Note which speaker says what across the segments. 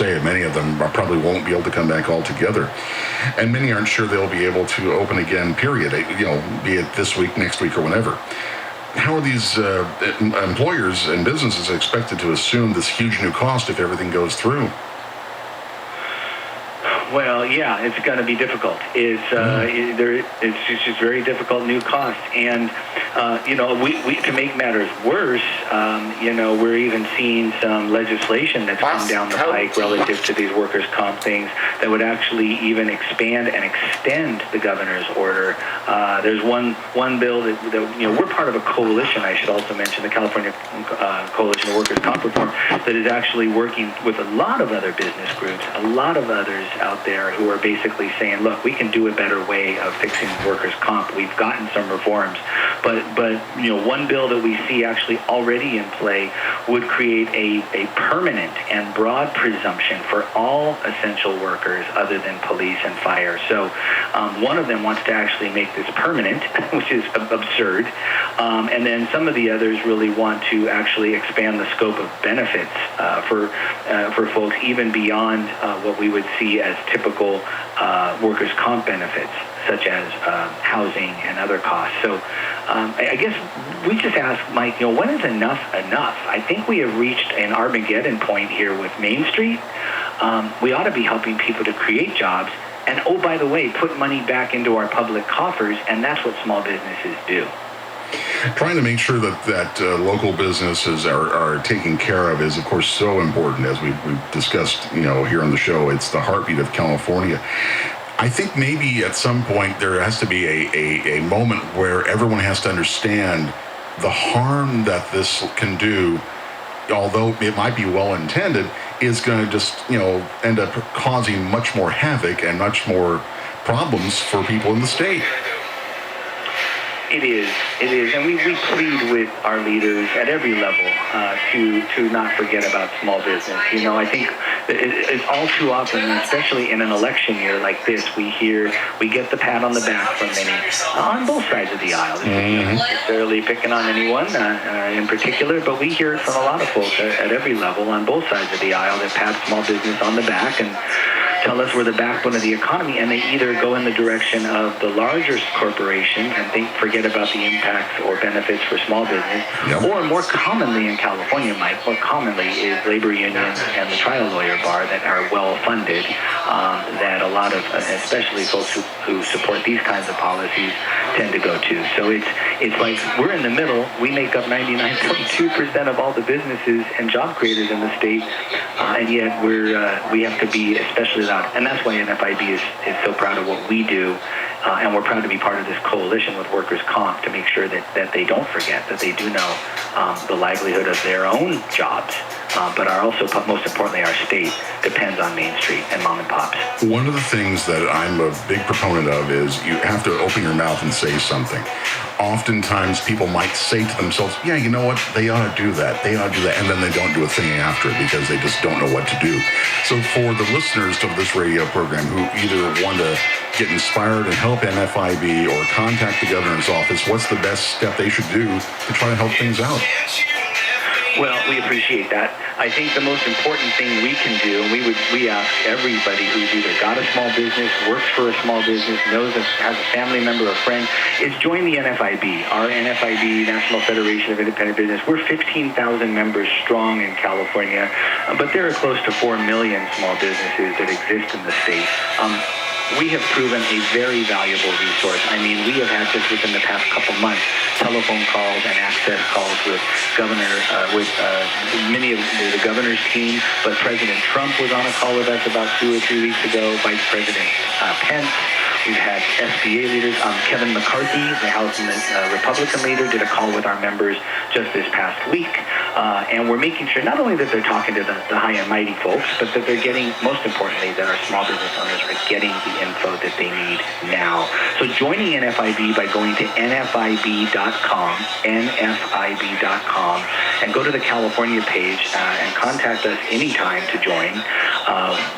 Speaker 1: say, many of them probably won't be able to come back altogether. And many aren't sure they'll be able to open again, period, be it this week, next week, or whenever. How are these employers and businesses expected to assume this huge new cost if everything goes through?
Speaker 2: Well, yeah, it's going to be difficult. It's just very difficult new costs. And, we to make matters worse, we're even seeing some legislation that's come down the pike relative to these workers' comp things that would actually even expand and extend the governor's order. There's one bill that we're part of a coalition, I should also mention, the California Coalition of Workers' Comp Reform, that is actually working with a lot of other business groups, a lot of others out there who are basically saying, look, we can do a better way of fixing workers' comp. We've gotten some reforms, but one bill that we see actually already in play would create a permanent and broad presumption for all essential workers other than police and fire. So one of them wants to actually make this permanent, which is absurd, and then some of the others really want to actually expand the scope of benefits for folks even beyond what we would see as typical workers' comp benefits, such as housing and other costs. So I guess we just ask, Mike, when is enough enough? I think we have reached an Armageddon point here with Main Street. We ought to be helping people to create jobs and, oh, by the way, put money back into our public coffers, and that's what small businesses do.
Speaker 1: Trying to make sure that local businesses are taken care of is, of course, so important. As we've discussed, here on the show, it's the heartbeat of California. I think maybe at some point there has to be a moment where everyone has to understand the harm that this can do, although it might be well-intended, is going to just, end up causing much more havoc and much more problems for people in the state.
Speaker 2: It is, and we plead with our leaders at every level to not forget about small business. I think it's all too often, especially in an election year like this, we get the pat on the back from many on both sides of the aisle. This is not necessarily picking on anyone in particular, but we hear it from a lot of folks at every level on both sides of the aisle that pat small business on the back and tell us we're the backbone of the economy, and they either go in the direction of the larger corporation and forget about the impacts or benefits for small business, or more commonly in California, Mike, more commonly is labor unions and the trial lawyer bar that are well-funded, that a lot of, especially folks who support these kinds of policies, tend to go to. So it's like we're in the middle. We make up 99.2% of all the businesses and job creators in the state, and yet we have to be especially loud. And that's why NFIB is so proud of what we do, and we're proud to be part of this coalition with workers' comp to make sure that they don't forget, that they do know the livelihood of their own jobs, but are also, most importantly, our state depends on Main Street and mom and pops.
Speaker 1: One of the things that I'm a big proponent of is you have to open your mouth and say something. Oftentimes people might say to themselves, yeah, you know what, they ought to do that, and then they don't do a thing after it because they just don't know what to do. So for the listeners of this radio program who either want to get inspired and help NFIB or contact the governor's office, what's the best step they should do to try to help things out?
Speaker 2: Well, we appreciate that. I think the most important thing we can do, and we ask everybody who's either got a small business, works for a small business, knows that has a family member or friend, is join the NFIB, our NFIB, National Federation of Independent Business. We're 15,000 members strong in California, but there are close to 4 million small businesses that exist in the state. We have proven a very valuable resource. I mean, we have had just within the past couple months telephone calls and access calls with many of the governor's team, but President Trump was on a call with us about 2 or 3 weeks ago, Vice President Pence. We've had SBA leaders. Kevin McCarthy, the House Republican leader, did a call with our members just this past week. And we're making sure not only that they're talking to the high and mighty folks, but that they're getting, most importantly, that our small business owners are getting the info that they need now. So joining NFIB by going to NFIB.com, and go to the California page and contact us anytime to join.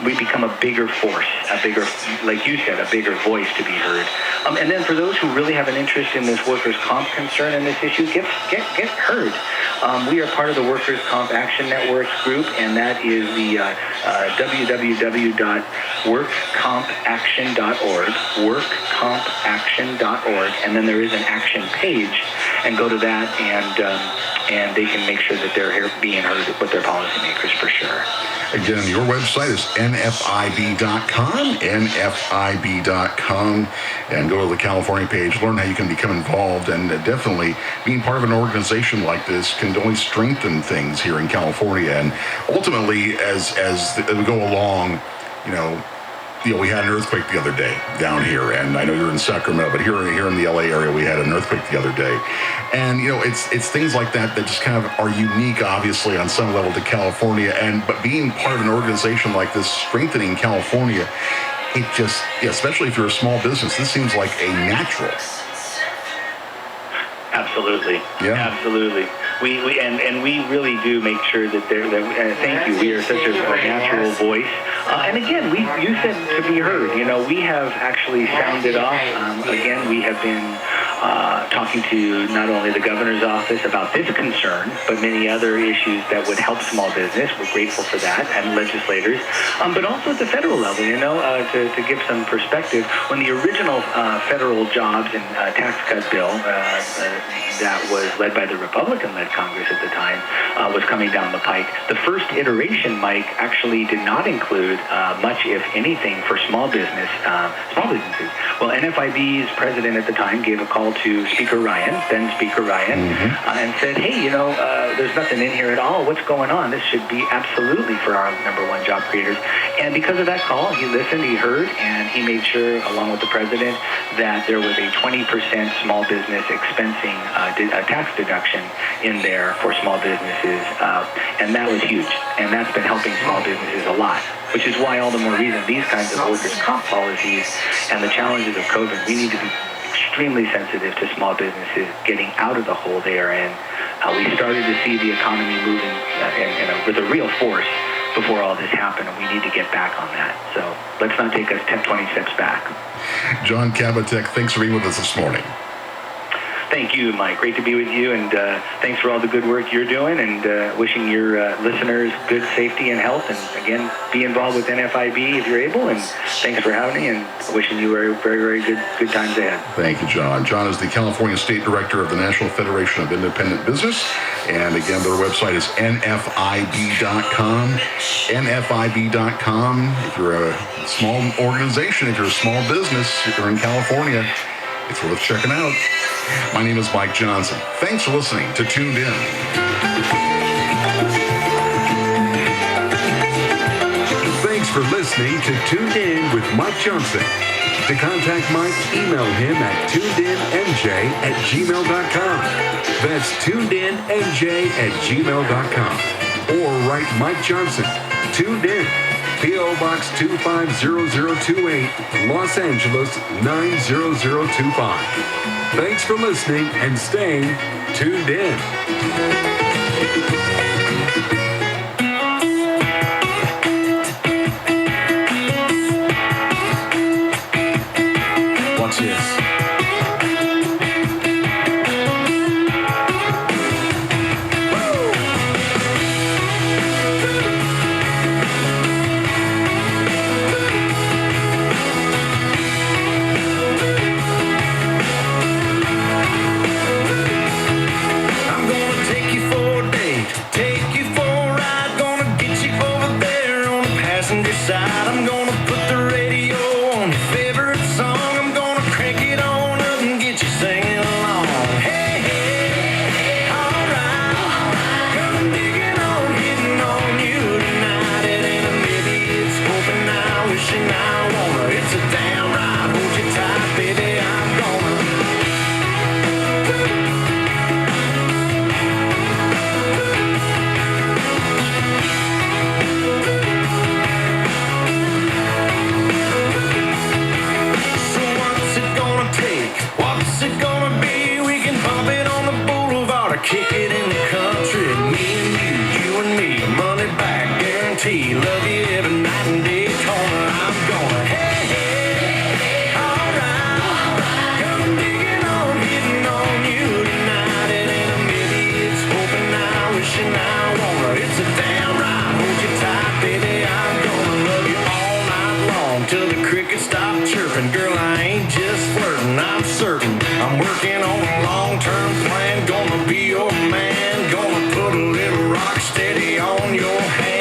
Speaker 2: We become a bigger force, like you said, a bigger voice to be heard. And then for those who really have an interest in this workers' comp concern and this issue, get heard. We are part of the Workers' Comp Action Networks group, and that is the www.workcompaction.org, workcompaction.org, and then there is an action page, and go to that, and they can make sure that they're being heard with their policymakers for sure.
Speaker 1: Again, your website is nfib.com, nfib.com, and go to the California page, learn how you can become involved, and definitely being part of an organization like this can only strengthen things here in California. And ultimately, as we go along, we had an earthquake the other day down here, and I know you're in Sacramento, but here in the LA area, we had an earthquake the other day. And, it's things like that just kind of are unique, obviously, on some level to California. But being part of an organization like this, strengthening California, it just, especially if you're a small business, this seems like a natural.
Speaker 2: Absolutely.
Speaker 1: Yeah.
Speaker 2: Absolutely. We really do make sure that thank you. We are such a natural voice. And again, you said to be heard. We have actually sounded off. Again, we have been talking to not only the governor's office about this concern, but many other issues that would help small business. We're grateful for that, and legislators. But also at the federal level, to give some perspective, when the original federal jobs and tax cut bill that was led by the Republican-led Congress at the time was coming down the pike, the first iteration, Mike, actually did not include much, if anything, for small businesses. Well, NFIB's president at the time gave a call to Speaker Ryan, then Speaker Ryan, and said, hey, there's nothing in here at all. What's going on? This should be absolutely for our number one job creators. And because of that call, he listened, he heard, and he made sure, along with the president, that there was a 20% small business expensing tax deduction in there for small businesses. And that was huge. And that's been helping small businesses a lot, which is why all the more reason these kinds of workers' comp policies and the challenges of COVID, we need to be extremely sensitive to small businesses getting out of the hole they are in. We started to see the economy moving with a real force before all this happened, and we need to get back on that. So let's not take us 10, 20 steps back.
Speaker 1: John Kabatek, thanks for being with us this morning.
Speaker 2: Thank you, Mike. Great to be with you, and thanks for all the good work you're doing, and wishing your listeners good safety and health. And again, be involved with NFIB if you're able, and thanks for having me, and wishing you very, very good times ahead.
Speaker 1: Thank you, John. John is the California State Director of the National Federation of Independent Business, and again, their website is nfib.com, nfib.com. If you're a small organization, if you're a small business, if you're in California, it's worth checking out. My name is Mike Johnson. Thanks for listening to Tuned In.
Speaker 3: Thanks for listening to Tuned In with Mike Johnson. To contact Mike, email him at tunedinnj@gmail.com. That's tunedinnj@gmail.com. Or write Mike Johnson, Tuned In, P.O. Box 250028, Los Angeles 90025. Thanks for listening and staying tuned in. Watch this.
Speaker 4: I'm gonna put the radio on your favorite song. I'm gonna crank it on up and get you singing along. Hey, hey, alright. Come digging on, hitting on you tonight. It ain't a maybe, it's hoping now, wishing I wanna. It's a damn right, hold you tight, baby, I'm gonna. What's it gonna be? We can pump it on the boulevard or kick it in the country. Me and you and me, money back guarantee. Love you every night in Daytona. I'm gonna, hey, hey. surfing. Girl, I ain't just flirting, I'm certain I'm working on a long-term plan. Gonna be your man, gonna put a little rock steady on your hand.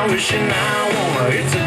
Speaker 4: Wishing I wanna, it's a